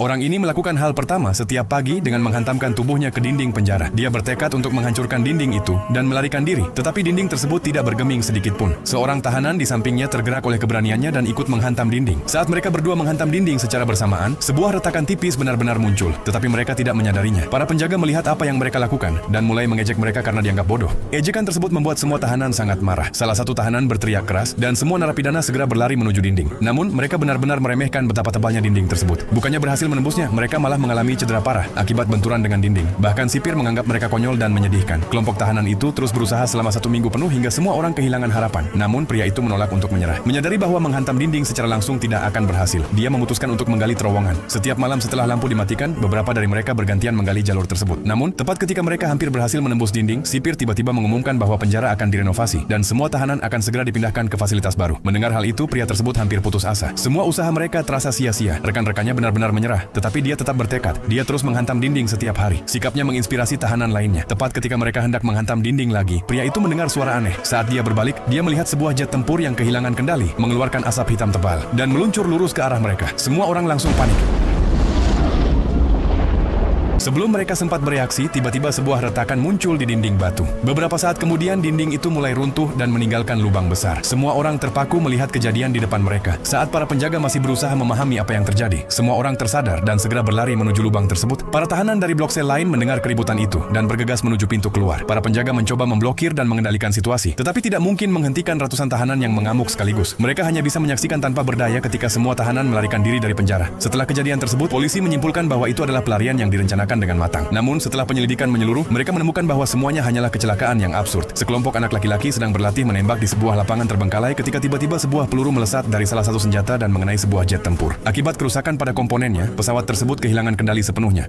Orang ini melakukan hal pertama setiap pagi dengan menghantamkan tubuhnya ke dinding penjara. Dia bertekad untuk menghancurkan dinding itu dan melarikan diri, tetapi dinding tersebut tidak bergeming sedikit pun. Seorang tahanan di sampingnya tergerak oleh keberaniannya dan ikut menghantam dinding. Saat mereka berdua menghantam dinding secara bersamaan, sebuah retakan tipis benar-benar muncul, tetapi mereka tidak menyadarinya. Para penjaga melihat apa yang mereka lakukan dan mulai mengejek mereka karena dianggap bodoh. Ejekan tersebut membuat semua tahanan sangat marah. Salah satu tahanan berteriak keras dan semua narapidana segera berlari menuju dinding. Namun, mereka benar-benar meremehkan betapa tebalnya dinding tersebut. Bukannya berhasil menembusnya, mereka malah mengalami cedera parah akibat benturan dengan dinding. Bahkan sipir menganggap mereka konyol dan menyedihkan. Kelompok tahanan itu terus berusaha selama 1 minggu penuh hingga semua orang kehilangan harapan. Namun pria itu menolak untuk menyerah. Menyadari bahwa menghantam dinding secara langsung tidak akan berhasil, dia memutuskan untuk menggali terowongan. Setiap malam setelah lampu dimatikan, beberapa dari mereka bergantian menggali jalur tersebut. Namun, tepat ketika mereka hampir berhasil menembus dinding, sipir tiba-tiba mengumumkan bahwa penjara akan direnovasi dan semua tahanan akan segera dipindahkan ke fasilitas baru. Mendengar hal itu, pria tersebut hampir putus asa. Semua usaha mereka terasa sia-sia. Rekan-rekannya benar-benar menyerah, tetapi dia tetap bertekad. Dia terus menghantam dinding setiap hari. Sikapnya menginspirasi tahanan lainnya. Tepat ketika mereka hendak menghantam dinding lagi, pria itu mendengar suara aneh. Saat dia berbalik, dia melihat sebuah jet tempur yang kehilangan kendali, mengeluarkan asap hitam tebal, dan meluncur lurus ke arah mereka. Semua orang langsung panik. Sebelum mereka sempat bereaksi, tiba-tiba sebuah retakan muncul di dinding batu. Beberapa saat kemudian, dinding itu mulai runtuh dan meninggalkan lubang besar. Semua orang terpaku melihat kejadian di depan mereka. Saat para penjaga masih berusaha memahami apa yang terjadi, semua orang tersadar dan segera berlari menuju lubang tersebut. Para tahanan dari blok sel lain mendengar keributan itu dan bergegas menuju pintu keluar. Para penjaga mencoba memblokir dan mengendalikan situasi, tetapi tidak mungkin menghentikan ratusan tahanan yang mengamuk sekaligus. Mereka hanya bisa menyaksikan tanpa berdaya ketika semua tahanan melarikan diri dari penjara. Setelah kejadian tersebut, polisi menyimpulkan bahwa itu adalah pelarian yang direncanakan dengan matang. Namun setelah penyelidikan menyeluruh, mereka menemukan bahwa semuanya hanyalah kecelakaan yang absurd. Sekelompok anak laki-laki sedang berlatih menembak di sebuah lapangan terbengkalai ketika tiba-tiba sebuah peluru melesat dari salah satu senjata dan mengenai sebuah jet tempur. Akibat kerusakan pada komponennya, pesawat tersebut kehilangan kendali sepenuhnya.